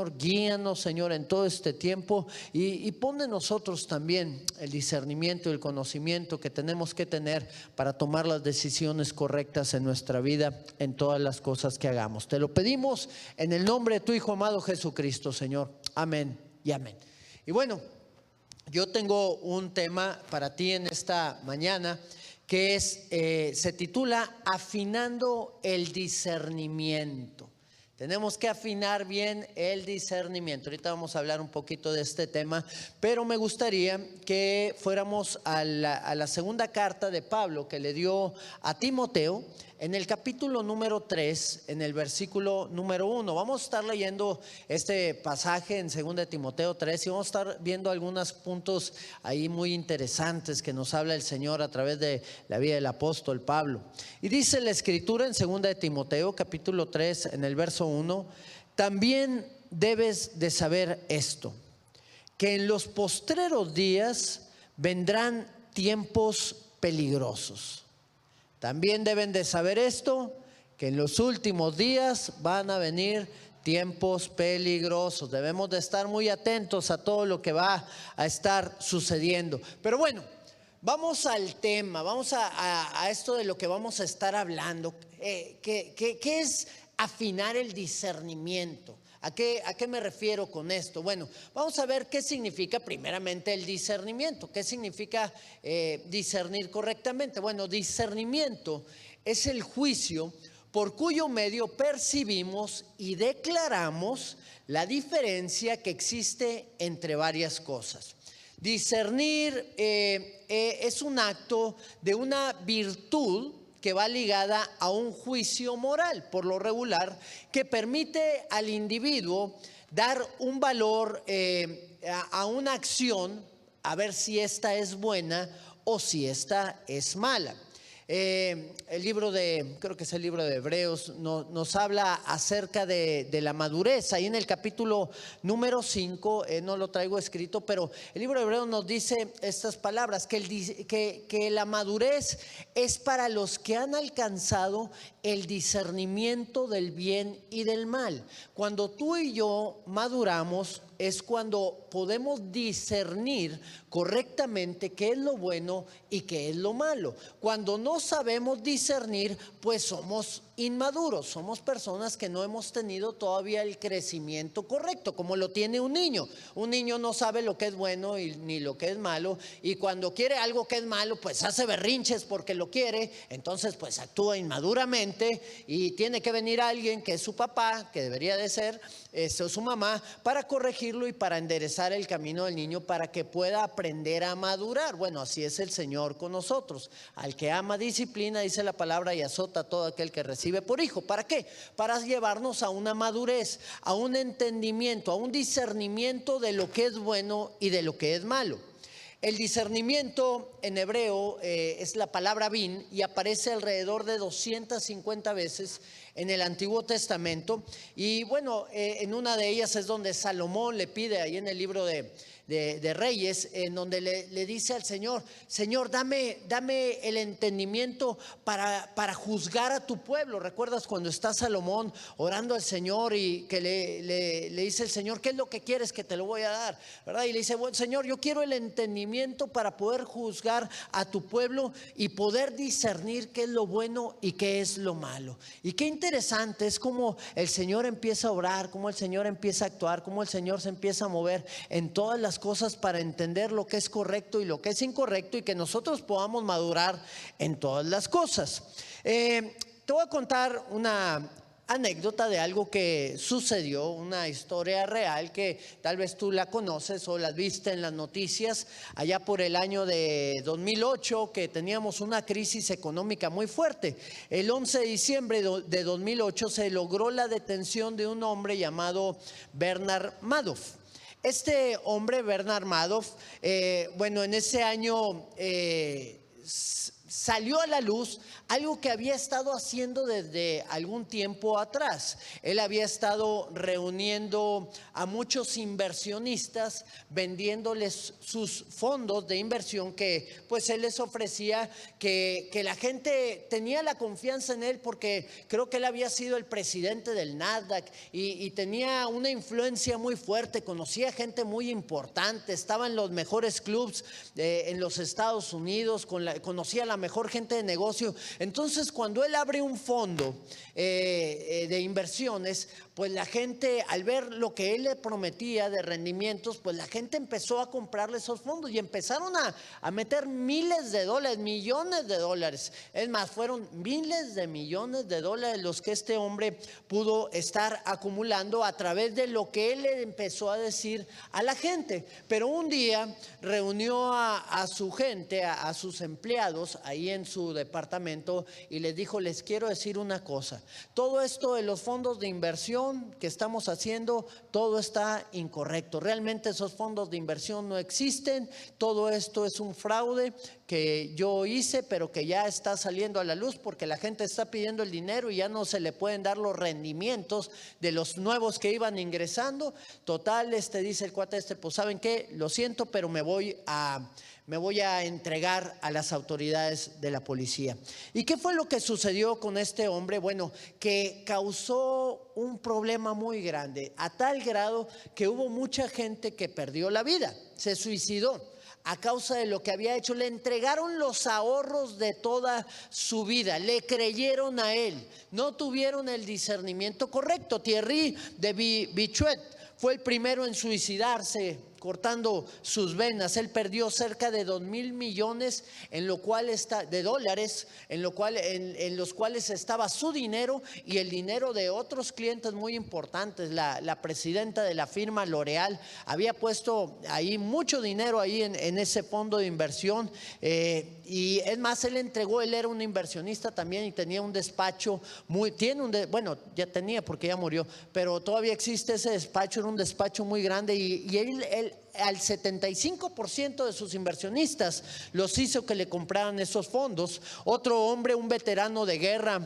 Señor, guíanos, Señor, en todo este tiempo y pon en nosotros también el discernimiento y el conocimiento que tenemos que tener para tomar las decisiones correctas en nuestra vida, en todas las cosas que hagamos. Te lo pedimos en el nombre de tu Hijo amado Jesucristo, Señor. Amén y amén. Y bueno, yo tengo un tema para ti en esta mañana que se titula Afinando el discernimiento. Tenemos que afinar bien el discernimiento. Ahorita vamos a hablar un poquito de este tema, pero me gustaría que fuéramos a la segunda carta de Pablo que le dio a Timoteo, en el capítulo número 3, en el versículo número 1. Vamos a estar leyendo este pasaje en 2 de Timoteo 3 y vamos a estar viendo algunos puntos ahí muy interesantes que nos habla el Señor a través de la vida del apóstol Pablo. Y dice la escritura en 2 de Timoteo capítulo 3 en el verso 1: también debes de saber esto, que en los postreros días vendrán tiempos peligrosos. También deben de saber esto, que en los últimos días van a venir tiempos peligrosos. Debemos de estar muy atentos a todo lo que va a estar sucediendo. Pero bueno, vamos al tema, vamos a esto de lo que vamos a estar hablando. ¿Qué es afinar el discernimiento? ¿A qué me refiero con esto? Bueno, vamos a ver qué significa primeramente el discernimiento. ¿Qué significa discernir correctamente? Bueno, discernimiento es el juicio por cuyo medio percibimos y declaramos la diferencia que existe entre varias cosas. Discernir es un acto de una virtud que va ligada a un juicio moral, por lo regular, que permite al individuo dar un valor a una acción, a ver si esta es buena o si esta es mala. El libro creo que es el libro de Hebreos, nos habla acerca de la madurez. Ahí en el capítulo número 5, no lo traigo escrito, pero el libro de Hebreos nos dice estas palabras, que la madurez es para los que han alcanzado el discernimiento del bien y del mal. Cuando tú y yo maduramos es cuando podemos discernir correctamente qué es lo bueno y qué es lo malo. Cuando no sabemos discernir, pues somos inmaduros, somos personas que no hemos tenido todavía el crecimiento correcto, como lo tiene un niño. Un niño no sabe lo que es bueno ni lo que es malo, y cuando quiere algo que es malo, pues hace berrinches porque lo quiere, entonces pues actúa inmaduramente, y tiene que venir alguien que es su papá, que debería de ser su mamá, para corregirlo y para enderezar el camino del niño para que pueda aprender a madurar. Bueno, así es el Señor con nosotros. Al que ama disciplina, dice la palabra, y azota a todo aquel que recibe por hijo. ¿Para qué? Para llevarnos a una madurez, a un entendimiento, a un discernimiento de lo que es bueno y de lo que es malo. El discernimiento en hebreo es la palabra bin, y aparece alrededor de 250 veces en el Antiguo Testamento. Y bueno, en una de ellas es donde Salomón le pide, ahí en el libro de Reyes, en donde le dice al Señor: Señor, dame el entendimiento para juzgar a tu pueblo. ¿Recuerdas cuando está Salomón orando al Señor y que le dice el Señor: ¿qué es lo que quieres? Que te lo voy a dar, ¿verdad? Y le dice: bueno, Señor, yo quiero el entendimiento para poder juzgar a tu pueblo y poder discernir qué es lo bueno y qué es lo malo. Y qué interesante es cómo el Señor empieza a obrar, cómo el Señor empieza a actuar, cómo el Señor se empieza a mover en todas las cosas para entender lo que es correcto y lo que es incorrecto, y que nosotros podamos madurar en todas las cosas. Te voy a contar una anécdota de algo que sucedió, una historia real que tal vez tú la conoces o la viste en las noticias allá por el año de 2008, que teníamos una crisis económica muy fuerte. El 11 de diciembre de 2008 se logró la detención de un hombre llamado Bernard Madoff. Este hombre, Bernard Madoff, bueno, en ese año salió a la luz algo que había estado haciendo desde algún tiempo atrás. Él había estado reuniendo a muchos inversionistas, vendiéndoles sus fondos de inversión que pues él les ofrecía, que la gente tenía la confianza en él porque creo que él había sido el presidente del Nasdaq y tenía una influencia muy fuerte, conocía gente muy importante, estaba en los mejores clubs en los Estados Unidos, conocía a la mejor gente de negocio. Entonces cuando él abre un fondo de inversiones, pues la gente, al ver lo que él le prometía de rendimientos, pues la gente empezó a comprarle esos fondos y empezaron a meter miles de dólares, millones de dólares. Es más, fueron miles de millones de dólares los que este hombre pudo estar acumulando a través de lo que él le empezó a decir a la gente. Pero un día reunió a su gente, a sus empleados ahí en su departamento y les dijo: les quiero decir una cosa, todo esto de los fondos de inversión que estamos haciendo, todo está incorrecto. Realmente esos fondos de inversión no existen, todo esto es un fraude que yo hice, pero que ya está saliendo a la luz porque la gente está pidiendo el dinero y ya no se le pueden dar los rendimientos de los nuevos que iban ingresando. Total, dice el cuate pues ¿saben qué? Lo siento, pero me voy a entregar a las autoridades de la policía. ¿Y qué fue lo que sucedió con este hombre? Bueno, que causó un problema muy grande, a tal grado que hubo mucha gente que perdió la vida, se suicidó a causa de lo que había hecho. Le entregaron los ahorros de toda su vida, le creyeron a él, no tuvieron el discernimiento correcto. Thierry de Bichuet fue el primero en suicidarse cortando sus venas. Él perdió cerca de 2,000 millones de dólares, en los cuales estaba su dinero y el dinero de otros clientes muy importantes. La presidenta de la firma L'Oreal había puesto ahí mucho dinero ahí en ese fondo de inversión, y es más, él era un inversionista también y tenía un despacho bueno, ya tenía porque ya murió, pero todavía existe ese despacho. Era un despacho muy grande y él al 75% de sus inversionistas los hizo que le compraran esos fondos. Otro hombre, un veterano de guerra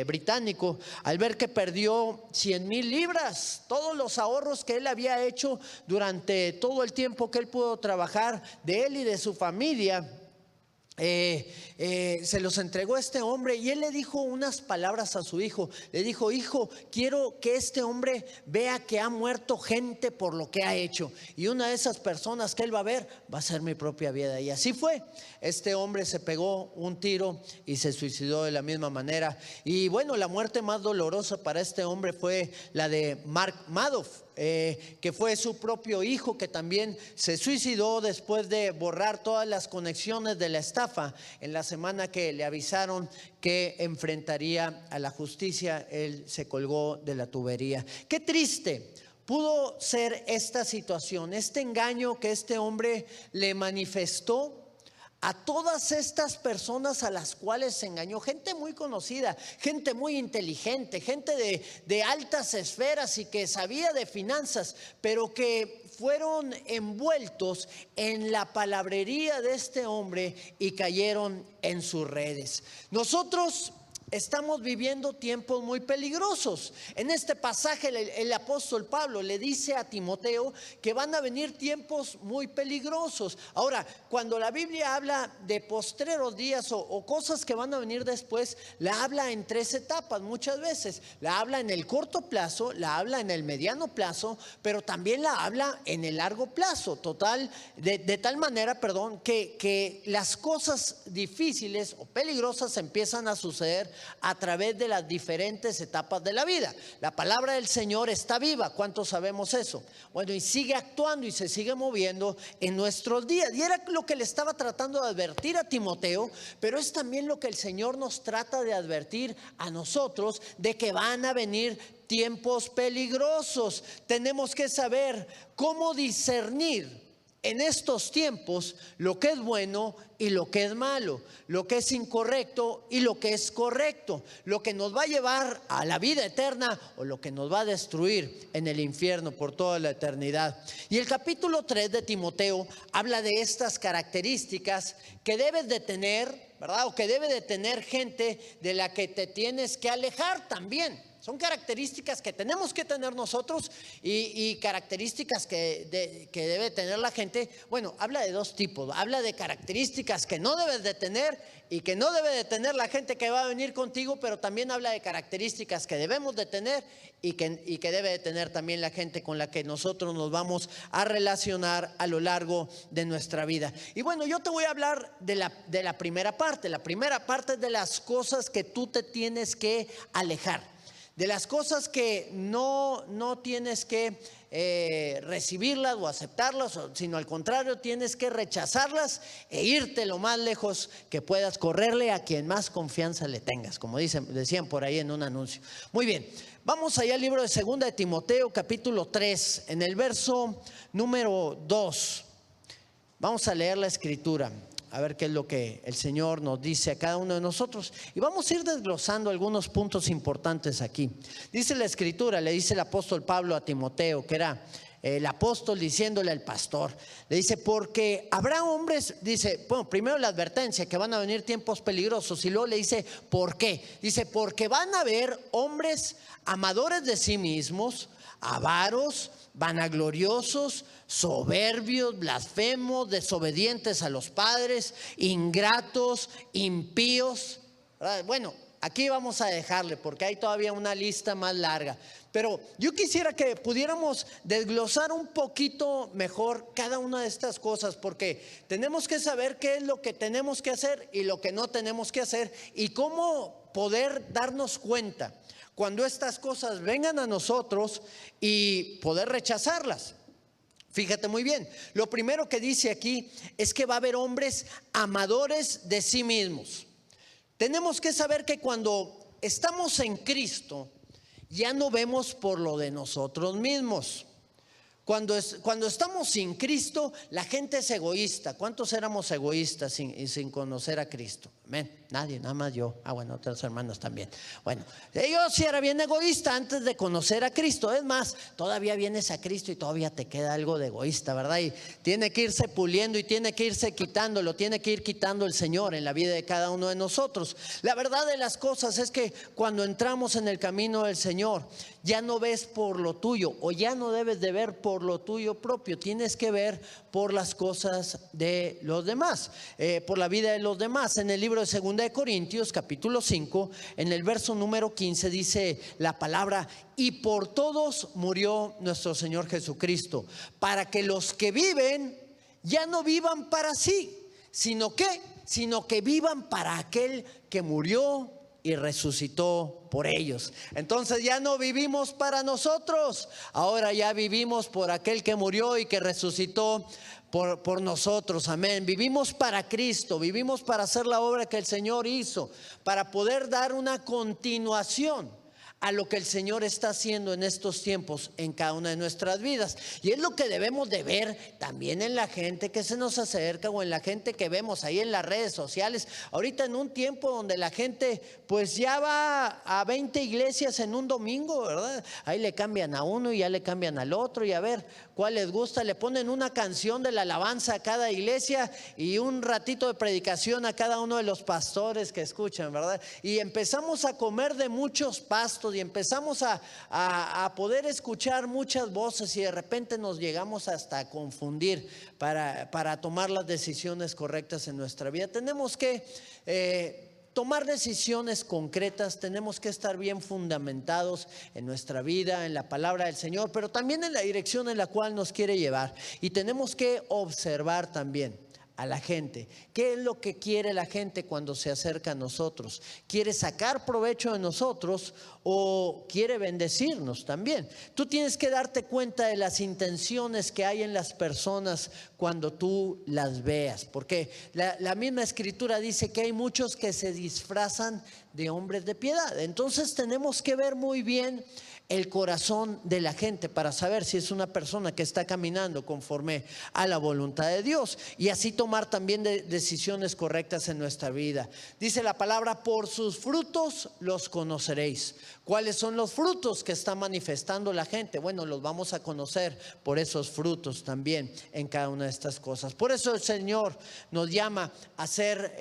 británico, al ver que perdió 100,000 libras, todos los ahorros que él había hecho durante todo el tiempo que él pudo trabajar, de él y de su familia, se los entregó a este hombre, y él le dijo unas palabras a su hijo. Le dijo: hijo, quiero que este hombre vea que ha muerto gente por lo que ha hecho, y una de esas personas que él va a ver va a ser mi propia vida. Y así fue. Este hombre se pegó un tiro y se suicidó de la misma manera. Y bueno, la muerte más dolorosa para este hombre fue la de Mark Madoff, que fue su propio hijo, que también se suicidó después de borrar todas las conexiones de la estafa. En la semana que le avisaron que enfrentaría a la justicia, él se colgó de la tubería. Qué triste pudo ser esta situación, este engaño que este hombre le manifestó a todas estas personas a las cuales se engañó. Gente muy conocida, gente muy inteligente, gente de altas esferas y que sabía de finanzas, pero que fueron envueltos en la palabrería de este hombre y cayeron en sus redes. Nosotros estamos viviendo tiempos muy peligrosos. En este pasaje el apóstol Pablo le dice a Timoteo que van a venir tiempos muy peligrosos. Ahora, cuando la Biblia habla de postreros días o cosas que van a venir después, la habla en 3 etapas muchas veces. La habla en el corto plazo, la habla en el mediano plazo, pero también la habla en el largo plazo. De tal manera, que las cosas difíciles o peligrosas empiezan a suceder a través de las diferentes etapas de la vida. La palabra del Señor está viva. ¿Cuántos sabemos eso? Bueno, y sigue actuando y se sigue moviendo en nuestros días. Y era lo que le estaba tratando de advertir a Timoteo, pero es también lo que el Señor nos trata de advertir a nosotros, de que van a venir tiempos peligrosos. Tenemos que saber cómo discernir en estos tiempos lo que es bueno y lo que es malo, lo que es incorrecto y lo que es correcto, lo que nos va a llevar a la vida eterna o lo que nos va a destruir en el infierno por toda la eternidad. Y el capítulo 3 de Timoteo habla de estas características que debes de tener ¿verdad? O que debe de tener gente de la que te tienes que alejar también. Son características que tenemos que tener nosotros y características que debe tener la gente. Bueno, habla de dos tipos. Habla de características que no debes de tener y que no debe de tener la gente que va a venir contigo, pero también habla de características que debemos de tener y que debe de tener también la gente con la que nosotros nos vamos a relacionar a lo largo de nuestra vida. Y bueno, yo te voy a hablar de la primera parte. La primera parte es de las cosas que tú te tienes que alejar. De las cosas que no tienes que recibirlas o aceptarlas, sino al contrario, tienes que rechazarlas e irte lo más lejos que puedas, correrle a quien más confianza le tengas, como decían por ahí en un anuncio. Muy bien, vamos allá al libro de 2 de Timoteo, capítulo 3, en el verso número 2. Vamos a leer la escritura, a ver qué es lo que el Señor nos dice a cada uno de nosotros. Y vamos a ir desglosando algunos puntos importantes aquí. Dice la escritura, le dice el apóstol Pablo a Timoteo, que era el apóstol diciéndole al pastor. Le dice, porque habrá hombres, dice, bueno, primero la advertencia que van a venir tiempos peligrosos. Y luego le dice, ¿por qué? Dice, porque van a haber hombres amadores de sí mismos, avaros, vanagloriosos, soberbios, blasfemos, desobedientes a los padres, ingratos, impíos. Bueno, aquí vamos a dejarle porque hay todavía una lista más larga. Pero yo quisiera que pudiéramos desglosar un poquito mejor cada una de estas cosas, porque tenemos que saber qué es lo que tenemos que hacer y lo que no tenemos que hacer, y cómo poder darnos cuenta cuando estas cosas vengan a nosotros y poder rechazarlas. Fíjate muy bien, lo primero que dice aquí es que va a haber hombres amadores de sí mismos. Tenemos que saber que cuando estamos en Cristo, ya no vemos por lo de nosotros mismos. Cuando estamos sin Cristo, la gente es egoísta. ¿Cuántos éramos egoístas sin conocer a Cristo? Amén. Nadie, nada más yo. Bueno, otras hermanas también. Bueno, yo sí era bien egoísta antes de conocer a Cristo. Es más, todavía vienes a Cristo y todavía te queda algo de egoísta, ¿verdad? Y tiene que irse puliendo y tiene que irse quitándolo. Tiene que ir quitando el Señor en la vida de cada uno de nosotros. La verdad de las cosas es que cuando entramos en el camino del Señor, ya no ves por lo tuyo, o ya no debes de ver por lo tuyo propio. Tienes que ver por las cosas de los demás, por la vida de los demás. En el libro de 2 de Corintios, capítulo 5, en el verso número 15 dice la palabra: y por todos murió nuestro Señor Jesucristo, para que los que viven ya no vivan para sí, sino que vivan para aquel que murió y resucitó por ellos. Entonces ya no vivimos para nosotros, ahora ya vivimos por aquel que murió y que resucitó por nosotros. Amén. Vivimos para Cristo, vivimos para hacer la obra que el Señor hizo, para poder dar una continuación a lo que el Señor está haciendo en estos tiempos en cada una de nuestras vidas. Y es lo que debemos de ver también en la gente que se nos acerca, o en la gente que vemos ahí en las redes sociales. Ahorita en un tiempo donde la gente pues ya va a 20 iglesias en un domingo, ¿verdad? Ahí le cambian a uno y ya le cambian al otro, y a ver cuál les gusta. Le ponen una canción de la alabanza a cada iglesia y un ratito de predicación a cada uno de los pastores que escuchan, ¿verdad? Y empezamos a comer de muchos pastos y empezamos a poder escuchar muchas voces, y de repente nos llegamos hasta a confundir para tomar las decisiones correctas en nuestra vida. Tenemos que tomar decisiones concretas, tenemos que estar bien fundamentados en nuestra vida, en la palabra del Señor, pero también en la dirección en la cual nos quiere llevar. Y tenemos que observar también a la gente. ¿Qué es lo que quiere la gente cuando se acerca a nosotros? ¿Quiere sacar provecho de nosotros o quiere bendecirnos también? Tú tienes que darte cuenta de las intenciones que hay en las personas cuando tú las veas, porque la misma escritura dice que hay muchos que se disfrazan de hombres de piedad. Entonces tenemos que ver muy bien el corazón de la gente para saber si es una persona que está caminando conforme a la voluntad de Dios, y así tomar también decisiones correctas en nuestra vida. Dice la palabra: por sus frutos los conoceréis. ¿Cuáles son los frutos que está manifestando la gente? Bueno, los vamos a conocer por esos frutos también en cada una de estas cosas. Por eso el Señor nos llama a ser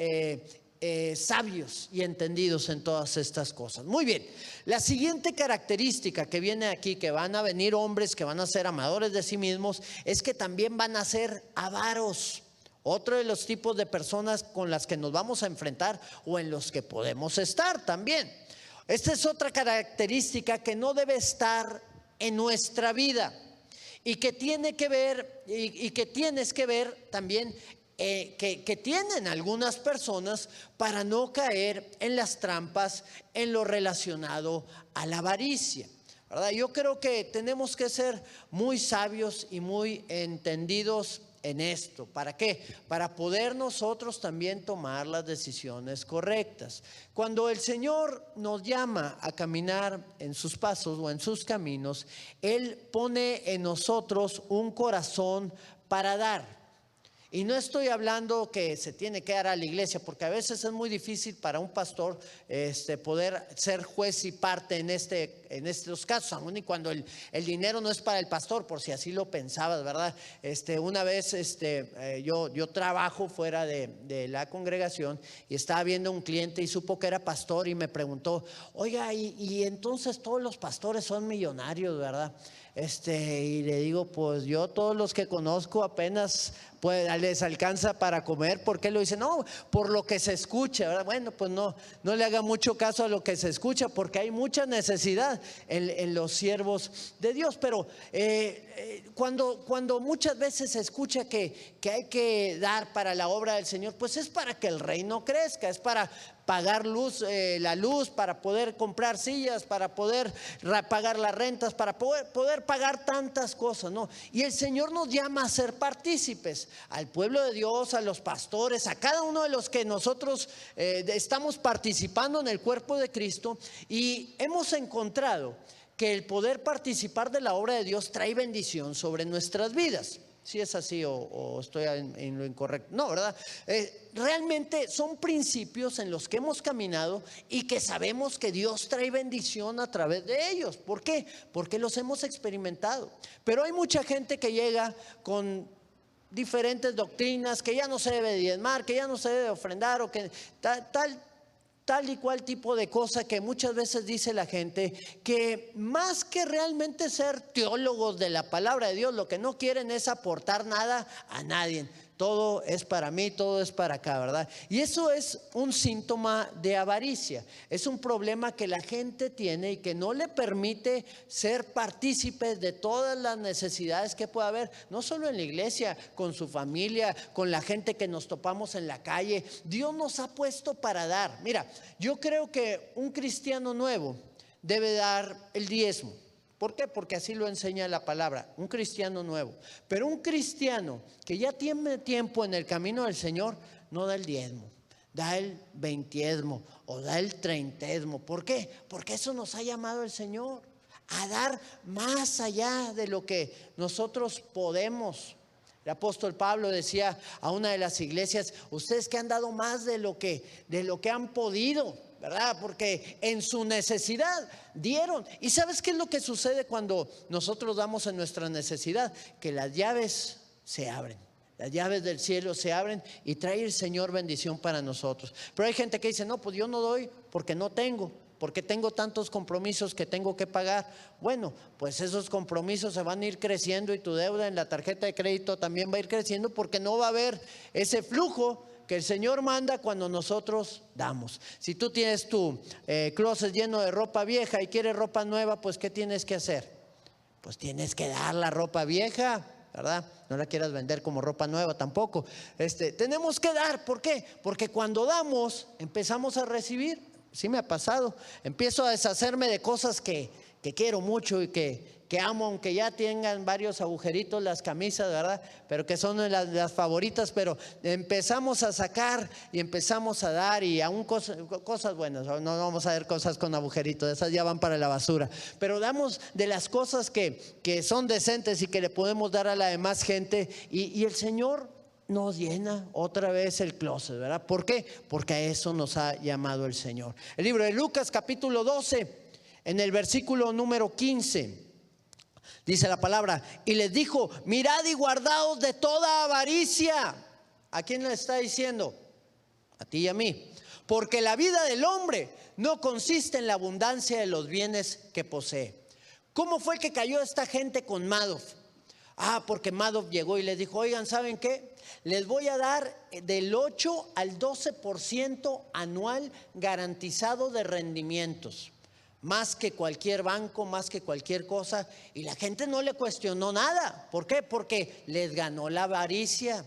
sabios y entendidos en todas estas cosas. Muy bien, la siguiente característica que viene aquí, que van a venir hombres que van a ser amadores de sí mismos, es que también van a ser avaros. Otro de los tipos de personas con las que nos vamos a enfrentar o en los que podemos estar también. Esta es otra característica que no debe estar en nuestra vida y que tiene que ver y que tienes que ver también que tienen algunas personas para no caer en las trampas en lo relacionado a la avaricia, ¿verdad? Yo creo que tenemos que ser muy sabios y muy entendidos en esto. ¿Para qué? Para poder nosotros también tomar las decisiones correctas. Cuando el Señor nos llama a caminar en sus pasos o en sus caminos, Él pone en nosotros un corazón para dar. Y no estoy hablando que se tiene que dar a la iglesia, porque a veces es muy difícil para un pastor poder ser juez y parte en estos casos, aun y cuando el dinero no es para el pastor, por si así lo pensabas, ¿verdad? Una vez yo trabajo fuera de la congregación y estaba viendo un cliente y supo que era pastor y me preguntó, oiga, y entonces todos los pastores son millonarios, ¿verdad? Y le digo, pues yo todos los que conozco apenas les alcanza para comer. ¿Por qué lo dice? No, por lo que se escucha, ¿verdad? Bueno, pues no le haga mucho caso a lo que se escucha, porque hay mucha necesidad en los siervos de Dios. Pero cuando muchas veces se escucha que hay que dar para la obra del Señor, pues es para que el reino crezca, es para pagar la luz, para poder comprar sillas, para poder pagar las rentas, para poder pagar tantas cosas, ¿no? Y el Señor nos llama a ser partícipes, al pueblo de Dios, a los pastores, a cada uno de los que nosotros estamos participando en el cuerpo de Cristo, y hemos encontrado que el poder participar de la obra de Dios trae bendición sobre nuestras vidas. Si es así o estoy en lo incorrecto. No, ¿verdad? Realmente son principios en los que hemos caminado y que sabemos que Dios trae bendición a través de ellos. ¿Por qué? Porque los hemos experimentado. Pero hay mucha gente que llega con diferentes doctrinas, que ya no se debe diezmar, que ya no se debe ofrendar, o que tal y cual tipo de cosa, que muchas veces dice la gente que más que realmente ser teólogos de la palabra de Dios, lo que no quieren es aportar nada a nadie. Todo es para mí, todo es para acá, ¿verdad? Y eso es un síntoma de avaricia. Es un problema que la gente tiene y que no le permite ser partícipes de todas las necesidades que pueda haber, no solo en la iglesia, con su familia, con la gente que nos topamos en la calle. Dios nos ha puesto para dar. Mira, yo creo que un cristiano nuevo debe dar el diezmo. ¿Por qué? Porque así lo enseña la palabra, un cristiano nuevo. Pero un cristiano que ya tiene tiempo en el camino del Señor, no da el diezmo, da el veintesmo o da el treintesmo. ¿Por qué? Porque eso nos ha llamado el Señor, a dar más allá de lo que nosotros podemos. El apóstol Pablo decía a una de las iglesias, ustedes que han dado más de lo que han podido, ¿verdad? Porque en su necesidad dieron. ¿Y sabes qué es lo que sucede cuando nosotros damos en nuestra necesidad? Que las llaves se abren. Las llaves del cielo se abren y trae el Señor bendición para nosotros. Pero hay gente que dice, no, pues yo no doy porque no tengo, porque tengo tantos compromisos que tengo que pagar. Bueno, pues esos compromisos se van a ir creciendo y tu deuda en la tarjeta de crédito también va a ir creciendo, porque no va a haber ese flujo que el Señor manda cuando nosotros damos. Si tú tienes tu closet lleno de ropa vieja y quieres ropa nueva, pues ¿qué tienes que hacer? Pues tienes que dar la ropa vieja, ¿verdad? No la quieras vender como ropa nueva tampoco. Tenemos que dar. ¿Por qué? Porque cuando damos empezamos a recibir. Sí me ha pasado. Empiezo a deshacerme de cosas que quiero mucho y que amo, aunque ya tengan varios agujeritos las camisas, ¿verdad? Pero que son las favoritas. Pero empezamos a sacar y empezamos a dar, y aún cosas buenas. No vamos a ver cosas con agujeritos, esas ya van para la basura. Pero damos de las cosas que son decentes y que le podemos dar a la demás gente, y el Señor nos llena otra vez el closet, ¿verdad? ¿Por qué? Porque a eso nos ha llamado el Señor. El libro de Lucas capítulo 12, en el versículo número 15, dice la palabra, y les dijo, mirad y guardaos de toda avaricia. ¿A quién le está diciendo? A ti y a mí. porque la vida del hombre no consiste en la abundancia de los bienes que posee. ¿Cómo fue que cayó esta gente con Madoff? Porque Madoff llegó y les dijo, oigan, ¿saben qué? Les voy a dar del 8 al 12% anual garantizado de rendimientos. Más que cualquier banco, más que cualquier cosa. Y la gente no le cuestionó nada. ¿Por qué? Porque les ganó la avaricia,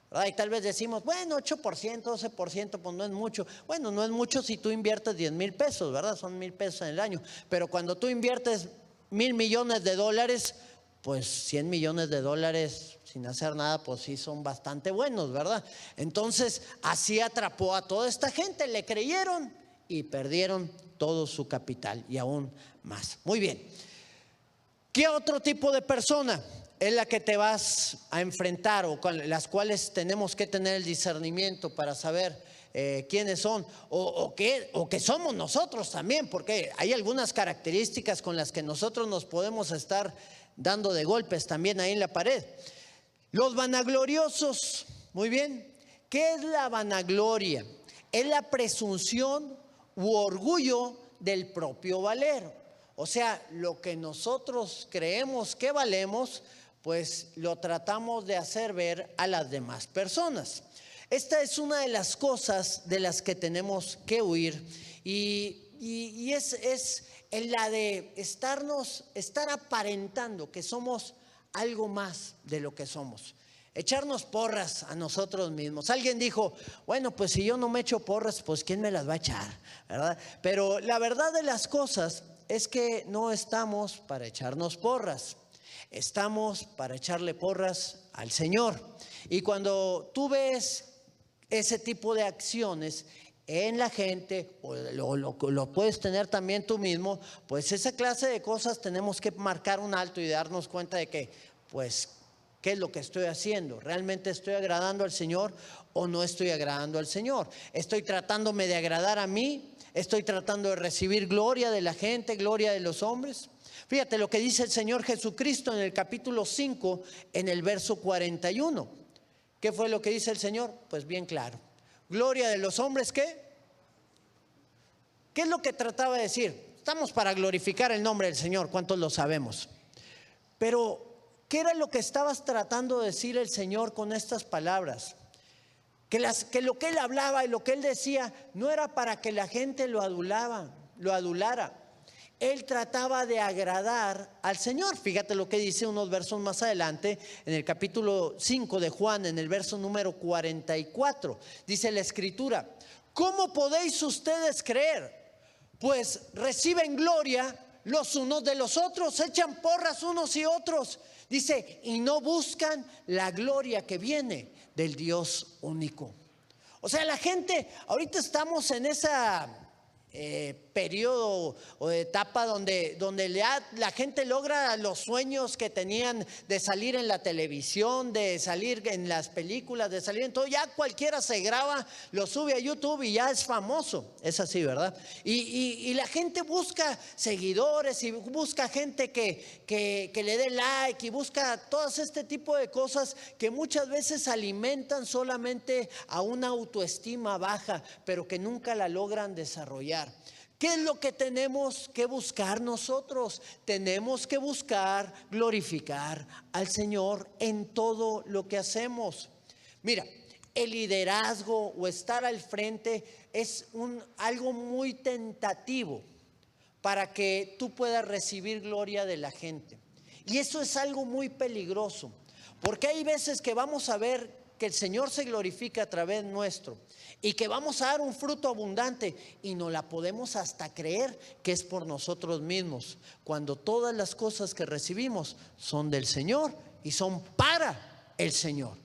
¿verdad? Y tal vez decimos, bueno, 8%, 12%, pues no es mucho. Bueno, no es mucho si tú inviertes 10,000 pesos, ¿verdad? Son 1,000 pesos en el año. Pero cuando tú inviertes 1,000 millones de dólares, pues 100 millones de dólares sin hacer nada, pues sí son bastante buenos, ¿verdad? Entonces, así atrapó a toda esta gente, le creyeron y perdieron todo su capital y aún más. Muy bien. ¿Qué otro tipo de persona es la que te vas a enfrentar o con las cuales tenemos que tener el discernimiento para saber quiénes son o que somos nosotros también? Porque hay algunas características con las que nosotros nos podemos estar dando de golpes también ahí en la pared. Los vanagloriosos. Muy bien. ¿Qué es la vanagloria? Es la presunción u orgullo del propio valer. O sea, lo que nosotros creemos que valemos, pues lo tratamos de hacer ver a las demás personas. Esta es una de las cosas de las que tenemos que huir y es en la de estar aparentando que somos algo más de lo que somos. Echarnos porras a nosotros mismos. Alguien dijo, bueno, pues si yo no me echo porras, pues ¿quién me las va a echar? ¿Verdad? Pero la verdad de las cosas es que no estamos para echarnos porras. Estamos para echarle porras al Señor. Y cuando tú ves ese tipo de acciones en la gente, o lo puedes tener también tú mismo, pues esa clase de cosas tenemos que marcar un alto y darnos cuenta de que, pues, ¿qué es lo que estoy haciendo? ¿Realmente estoy agradando al Señor o no estoy agradando al Señor? ¿Estoy tratándome de agradar a mí? ¿Estoy tratando de recibir gloria de la gente, gloria de los hombres? Fíjate lo que dice el Señor Jesucristo en el capítulo 5, en el verso 41. ¿Qué fue lo que dice el Señor? Pues bien claro. ¿Gloria de los hombres qué? ¿Qué es lo que trataba de decir? Estamos para glorificar el nombre del Señor, ¿cuántos lo sabemos? Pero ¿qué era lo que estabas tratando de decir el Señor con estas palabras? Que lo que Él hablaba y lo que Él decía no era para que la gente lo adulara. Él trataba de agradar al Señor. Fíjate lo que dice unos versos más adelante, en el capítulo 5 de Juan, en el verso número 44. Dice la Escritura, ¿cómo podéis ustedes creer? Pues reciben gloria los unos de los otros, echan porras unos y otros. Dice, y no buscan la gloria que viene del Dios único. O sea, la gente, ahorita estamos en esa periodo o etapa donde la gente logra los sueños que tenían de salir en la televisión, de salir en las películas, de salir en todo. Ya cualquiera se graba, lo sube a YouTube y ya es famoso. Es así, ¿verdad? Y la gente busca seguidores y busca gente que le dé like y busca todas este tipo de cosas que muchas veces alimentan solamente a una autoestima baja, pero que nunca la logran desarrollar. ¿Qué es lo que tenemos que buscar nosotros? Tenemos que buscar glorificar al Señor en todo lo que hacemos. Mira, el liderazgo o estar al frente es algo muy tentativo para que tú puedas recibir gloria de la gente. Y eso es algo muy peligroso, porque hay veces que vamos a ver que el Señor se glorifica a través nuestro y que vamos a dar un fruto abundante y no la podemos hasta creer que es por nosotros mismos, cuando todas las cosas que recibimos son del Señor y son para el Señor.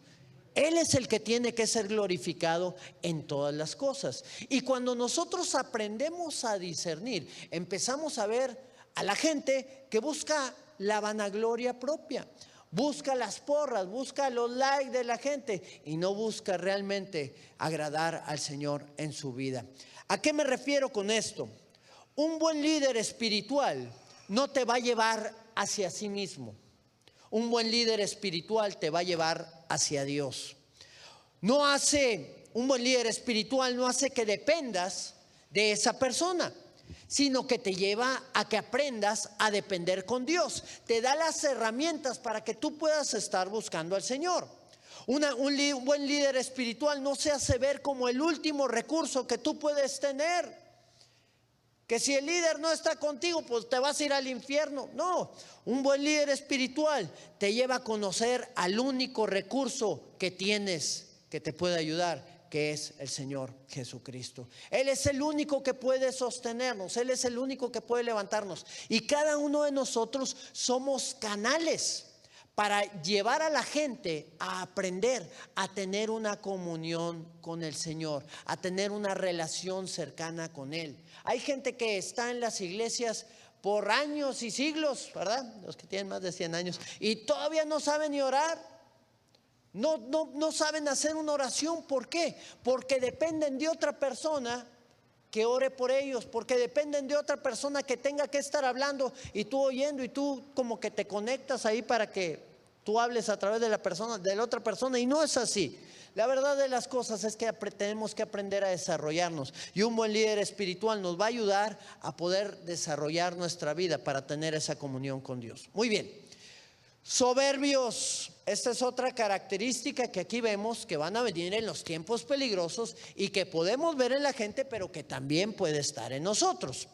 Él es el que tiene que ser glorificado en todas las cosas. Y cuando nosotros aprendemos a discernir, empezamos a ver a la gente que busca la vanagloria propia. Busca las porras, busca los likes de la gente y no busca realmente agradar al Señor en su vida. ¿A qué me refiero con esto? Un buen líder espiritual no te va a llevar hacia sí mismo. Un buen líder espiritual te va a llevar hacia Dios. No hace un buen líder espiritual no hace que dependas de esa persona, sino que te lleva a que aprendas a depender con Dios. Te da las herramientas para que tú puedas estar buscando al Señor. Un buen líder espiritual no se hace ver como el último recurso que tú puedes tener. Que si el líder no está contigo, pues te vas a ir al infierno. No, un buen líder espiritual te lleva a conocer al único recurso que tienes que te puede ayudar, que es el Señor Jesucristo. Él es el único que puede sostenernos, Él es el único que puede levantarnos. Y cada uno de nosotros somos canales para llevar a la gente a aprender a tener una comunión con el Señor, a tener una relación cercana con Él. Hay gente que está en las iglesias por años y siglos, ¿verdad? Los que tienen más de 100 años y todavía no saben ni orar. No saben hacer una oración. ¿Por qué? Porque dependen de otra persona que ore por ellos, porque dependen de otra persona que tenga que estar hablando y tú oyendo, y tú como que te conectas ahí para que tú hables a través de la persona, de la otra persona, y no es así. La verdad de las cosas es que tenemos que aprender a desarrollarnos, y un buen líder espiritual nos va a ayudar a poder desarrollar nuestra vida para tener esa comunión con Dios. Muy bien. Soberbios, esta es otra característica que aquí vemos que van a venir en los tiempos peligrosos y que podemos ver en la gente, pero que también puede estar en nosotros.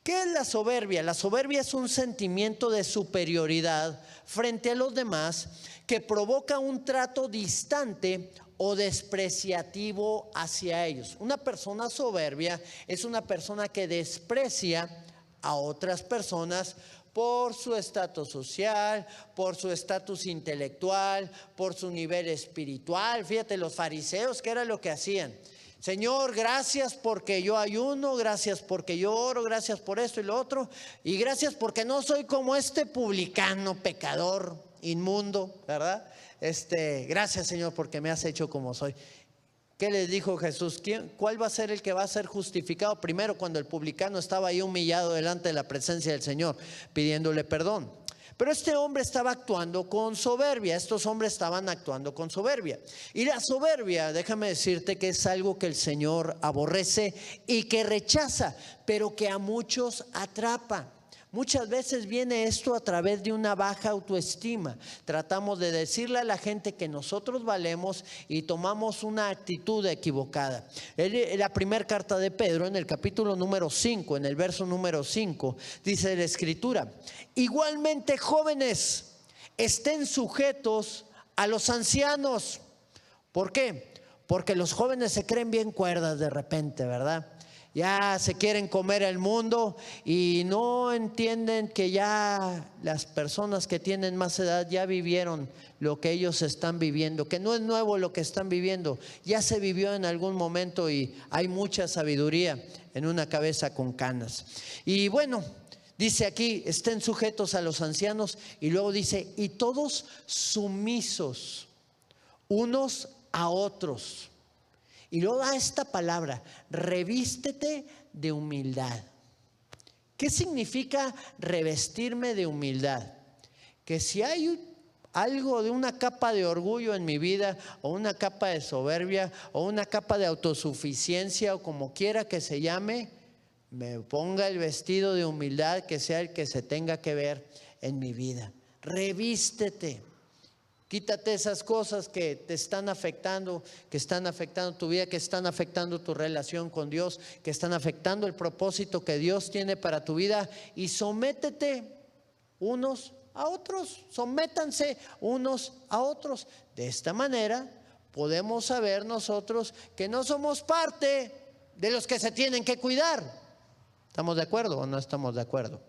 ¿Qué es la soberbia? La soberbia es un sentimiento de superioridad frente a los demás que provoca un trato distante o despreciativo hacia ellos. Una persona soberbia es una persona que desprecia a otras personas por su estatus social, por su estatus intelectual, por su nivel espiritual. Fíjate, los fariseos, ¿qué era lo que hacían? Señor, gracias porque yo ayuno, gracias porque yo oro, gracias por esto y lo otro, y gracias porque no soy como este publicano, pecador, inmundo, ¿verdad? Gracias, Señor, porque me has hecho como soy. ¿Qué les dijo Jesús? ¿Cuál va a ser el que va a ser justificado? Primero, cuando el publicano estaba ahí humillado delante de la presencia del Señor, pidiéndole perdón. Pero este hombre estaba actuando con soberbia. Estos hombres estaban actuando con soberbia. Y la soberbia, déjame decirte que es algo que el Señor aborrece y que rechaza, pero que a muchos atrapa. Muchas veces viene esto a través de una baja autoestima. Tratamos de decirle a la gente que nosotros valemos y tomamos una actitud equivocada. La primera carta de Pedro, en el capítulo número 5, en el verso número 5, dice la Escritura: igualmente, jóvenes, estén sujetos a los ancianos. ¿Por qué? Porque los jóvenes se creen bien cuerdas de repente, ¿verdad? Ya se quieren comer el mundo y no entienden que ya las personas que tienen más edad ya vivieron lo que ellos están viviendo, que no es nuevo lo que están viviendo, ya se vivió en algún momento y hay mucha sabiduría en una cabeza con canas. Y bueno, dice aquí, estén sujetos a los ancianos, y luego dice, y todos sumisos unos a otros. Y luego da esta palabra, revístete de humildad. ¿Qué significa revestirme de humildad? Que si hay algo de una capa de orgullo en mi vida, o una capa de soberbia, o una capa de autosuficiencia, o como quiera que se llame, me ponga el vestido de humildad que sea el que se tenga que ver en mi vida. Revístete. Quítate esas cosas que te están afectando, que están afectando tu vida, que están afectando tu relación con Dios, que están afectando el propósito que Dios tiene para tu vida, y sométete unos a otros, sométanse unos a otros. De esta manera podemos saber nosotros que no somos parte de los que se tienen que cuidar. ¿Estamos de acuerdo o no estamos de acuerdo?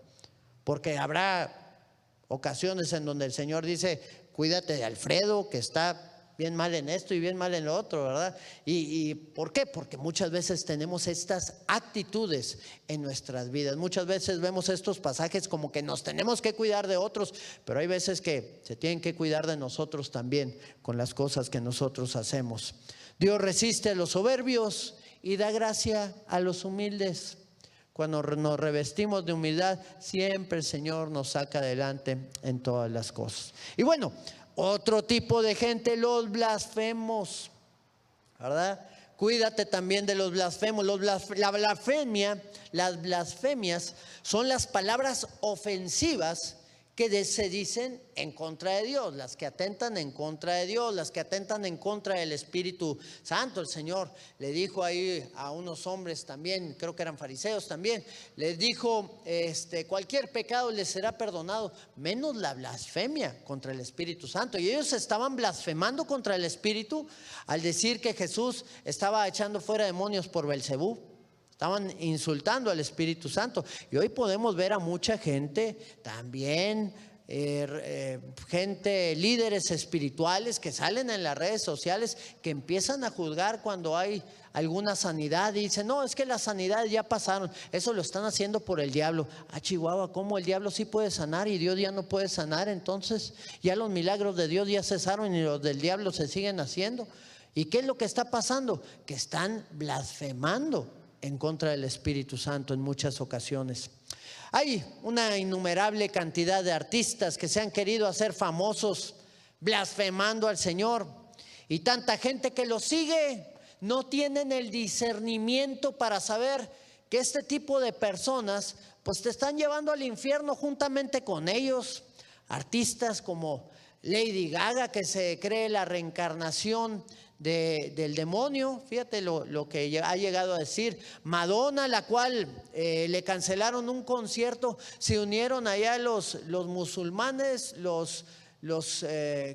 Porque habrá ocasiones en donde el Señor dice, cuídate de Alfredo, que está bien mal en esto y bien mal en lo otro, ¿verdad? ¿Y por qué? Porque muchas veces tenemos estas actitudes en nuestras vidas. Muchas veces vemos estos pasajes como que nos tenemos que cuidar de otros, pero hay veces que se tienen que cuidar de nosotros también con las cosas que nosotros hacemos. Dios resiste a los soberbios y da gracia a los humildes. Cuando nos revestimos de humildad, siempre el Señor nos saca adelante en todas las cosas. Y bueno, otro tipo de gente, los blasfemos, ¿verdad? Cuídate también de los blasfemos. Las blasfemias son las palabras ofensivas que se dicen en contra de Dios, las que atentan en contra de Dios, las que atentan en contra del Espíritu Santo. El Señor le dijo ahí a unos hombres también, creo que eran fariseos también, les dijo, cualquier pecado les será perdonado, menos la blasfemia contra el Espíritu Santo. Y ellos estaban blasfemando contra el Espíritu al decir que Jesús estaba echando fuera demonios por Belcebú. Estaban insultando al Espíritu Santo. Y hoy podemos ver a mucha gente también, gente, líderes espirituales que salen en las redes sociales, que empiezan a juzgar cuando hay alguna sanidad y dicen, no, es que las sanidades ya pasaron, eso lo están haciendo por el diablo. Chihuahua, ¿cómo el diablo sí puede sanar y Dios ya no puede sanar? Entonces ya los milagros de Dios ya cesaron y los del diablo se siguen haciendo. ¿Y qué es lo que está pasando? Que están blasfemando en contra del Espíritu Santo en muchas ocasiones. Hay una innumerable cantidad de artistas que se han querido hacer famosos blasfemando al Señor, y tanta gente que los sigue. No tienen el discernimiento para saber que este tipo de personas pues te están llevando al infierno juntamente con ellos. Artistas como Lady Gaga, que se cree la reencarnación del demonio, fíjate lo que ha llegado a decir. Madonna, la cual le cancelaron un concierto, se unieron allá los musulmanes, los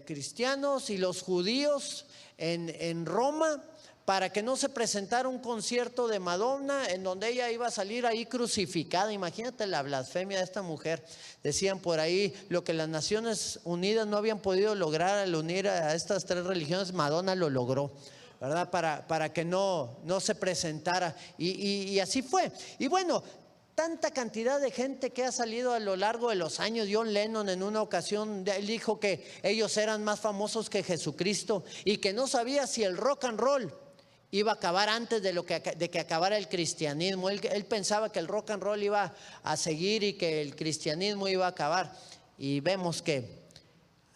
cristianos y los judíos en Roma, para que no se presentara un concierto de Madonna en donde ella iba a salir ahí crucificada. Imagínate la blasfemia de esta mujer. Decían por ahí, lo que las Naciones Unidas no habían podido lograr al unir a estas tres religiones, Madonna lo logró, ¿verdad? Para que no se presentara. Y así fue. Y bueno, tanta cantidad de gente que ha salido a lo largo de los años. John Lennon en una ocasión, él dijo que ellos eran más famosos que Jesucristo y que no sabía si el rock and roll iba a acabar antes de que acabara el cristianismo. Él pensaba que el rock and roll iba a seguir y que el cristianismo iba a acabar. Y vemos que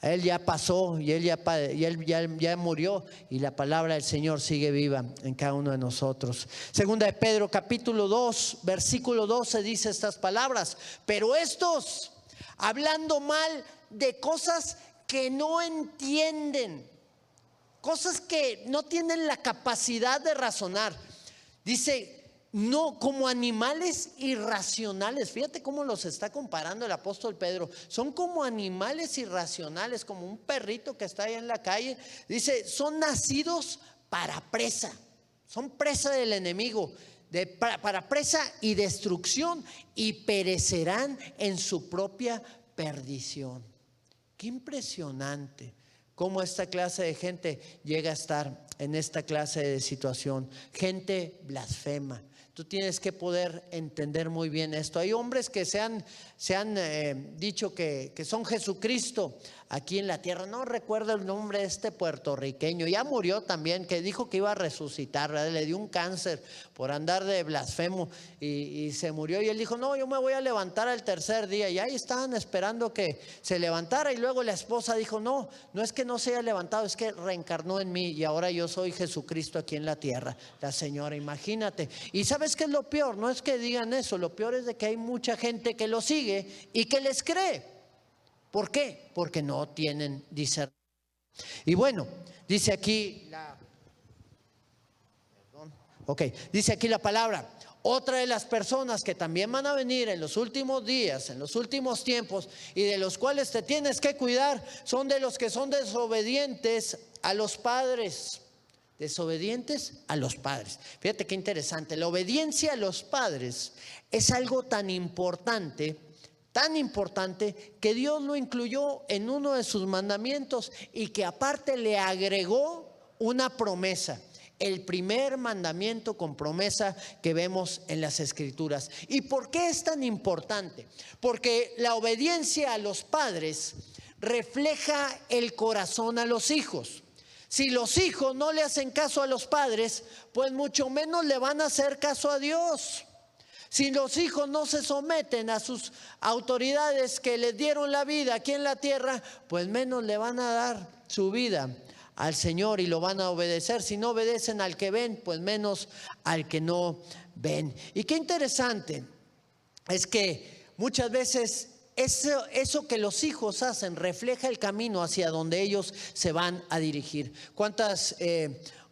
él ya pasó y él ya murió, y la palabra del Señor sigue viva en cada uno de nosotros. Segunda de Pedro capítulo 2 versículo 12 dice estas palabras: pero estos, hablando mal de cosas que no entienden, cosas que no tienen la capacidad de razonar, dice, no, como animales irracionales. Fíjate cómo los está comparando el apóstol Pedro. Son como animales irracionales, como un perrito que está ahí en la calle. Dice, son nacidos para presa, son presa del enemigo, para presa y destrucción, y perecerán en su propia perdición. Qué impresionante cómo esta clase de gente llega a estar en esta clase de situación. Gente blasfema. Tú tienes que poder entender muy bien esto. Hay hombres que se han dicho que son Jesucristo aquí en la tierra. No recuerdo el nombre de este puertorriqueño, ya murió también, que dijo que iba a resucitar, ¿verdad? Le dio un cáncer por andar de blasfemo y se murió. Y él dijo, no, yo me voy a levantar al tercer día. Y ahí estaban esperando que se levantara, y luego la esposa dijo, no es que no se haya levantado, es que reencarnó en mí y ahora yo soy Jesucristo aquí en la tierra. La señora, imagínate. Y ¿sabes qué es lo peor? No es que digan eso, lo peor es de que hay mucha gente que lo sigue y que les cree. ¿Por qué? Porque no tienen discernimiento. Y bueno, dice aquí dice aquí la palabra: otra de las personas que también van a venir en los últimos días, en los últimos tiempos, y de los cuales te tienes que cuidar, son de los que son desobedientes a los padres. Desobedientes a los padres. Fíjate qué interesante. La obediencia a los padres es algo tan importante que Dios lo incluyó en uno de sus mandamientos, y que aparte le agregó una promesa. El primer mandamiento con promesa que vemos en las Escrituras. ¿Y por qué es tan importante? Porque la obediencia a los padres refleja el corazón a los hijos. Si los hijos no le hacen caso a los padres, pues mucho menos le van a hacer caso a Dios. Si los hijos no se someten a sus autoridades que les dieron la vida aquí en la tierra, pues menos le van a dar su vida al Señor y lo van a obedecer. Si no obedecen al que ven, pues menos al que no ven. Y qué interesante es que muchas veces eso que los hijos hacen refleja el camino hacia donde ellos se van a dirigir. ¿Cuántas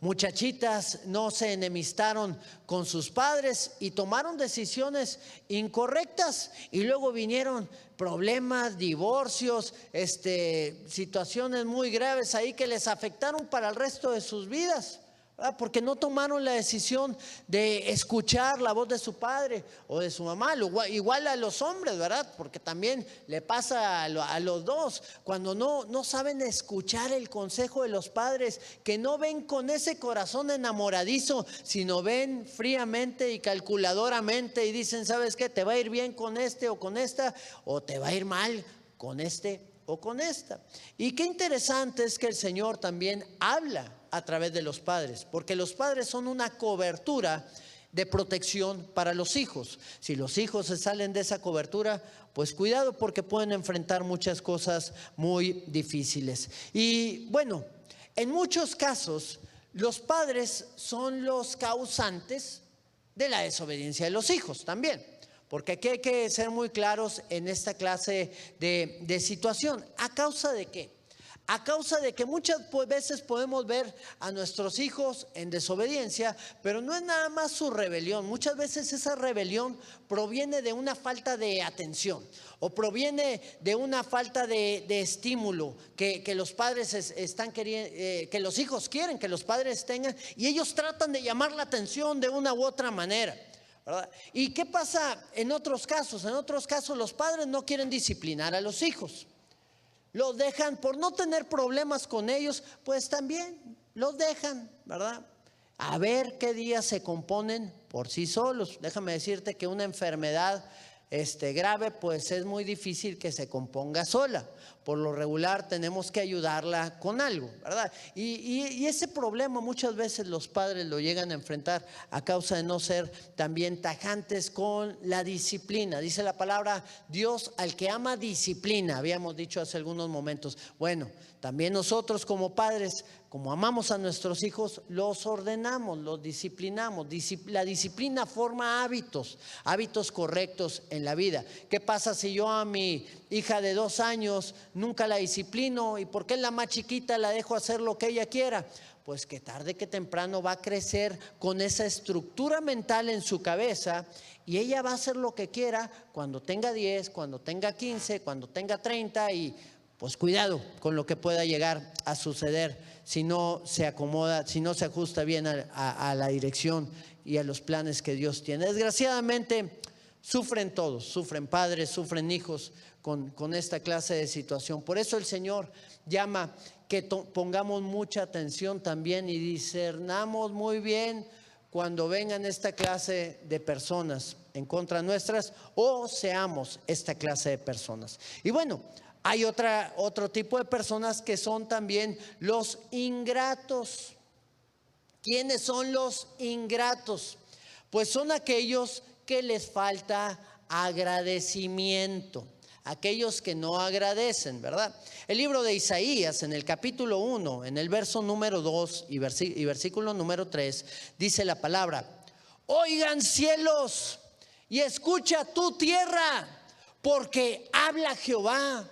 muchachitas no se enemistaron con sus padres y tomaron decisiones incorrectas y luego vinieron problemas, divorcios, situaciones muy graves ahí que les afectaron para el resto de sus vidas? Porque no tomaron la decisión de escuchar la voz de su padre o de su mamá. Igual a los hombres, ¿verdad? Porque también le pasa a los dos. Cuando no saben escuchar el consejo de los padres, que no ven con ese corazón enamoradizo, sino ven fríamente y calculadoramente y dicen, ¿sabes qué? Te va a ir bien con este o con esta, o te va a ir mal con este o con esta. Y qué interesante es que el Señor también habla a través de los padres, porque los padres son una cobertura de protección para los hijos. Si los hijos se salen de esa cobertura, pues cuidado, porque pueden enfrentar muchas cosas muy difíciles. Y bueno, en muchos casos los padres son los causantes de la desobediencia de los hijos también. Porque aquí hay que ser muy claros en esta clase de situación. ¿A causa de qué? A causa de que muchas veces podemos ver a nuestros hijos en desobediencia, pero no es nada más su rebelión. Muchas veces esa rebelión proviene de una falta de atención o proviene de una falta de estímulo que los padres están queriendo, que los hijos quieren que los padres tengan, y ellos tratan de llamar la atención de una u otra manera, ¿verdad? ¿Y qué pasa en otros casos? En otros casos los padres no quieren disciplinar a los hijos. Los dejan por no tener problemas con ellos, pues también los dejan, ¿verdad? A ver qué día se componen por sí solos. Déjame decirte que una enfermedad grave, pues es muy difícil que se componga sola. Por lo regular tenemos que ayudarla con algo, ¿verdad? Y ese problema muchas veces los padres lo llegan a enfrentar a causa de no ser también tajantes con la disciplina. Dice la palabra, Dios al que ama disciplina, habíamos dicho hace algunos momentos. Bueno, también nosotros como padres, como amamos a nuestros hijos, los ordenamos, los disciplinamos. La disciplina forma hábitos correctos en la vida. ¿Qué pasa si yo a mi hija de 2 años nunca la disciplino y porque es la más chiquita la dejo hacer lo que ella quiera? Pues que tarde que temprano va a crecer con esa estructura mental en su cabeza y ella va a hacer lo que quiera cuando tenga 10, cuando tenga 15, cuando tenga 30 y pues cuidado con lo que pueda llegar a suceder si no se acomoda, si no se ajusta bien a la dirección y a los planes que Dios tiene. Desgraciadamente sufren todos, sufren padres, sufren hijos con esta clase de situación. Por eso el Señor llama que pongamos mucha atención también y discernamos muy bien cuando vengan esta clase de personas en contra nuestras o seamos esta clase de personas. Y bueno, hay otro tipo de personas que son también los ingratos. ¿Quiénes son los ingratos? Pues son aquellos que les falta agradecimiento, aquellos que no agradecen, ¿verdad? El libro de Isaías, en el capítulo 1, en el verso número 2 y versículo número 3, dice la palabra: oigan cielos y escucha tu tierra, porque habla Jehová.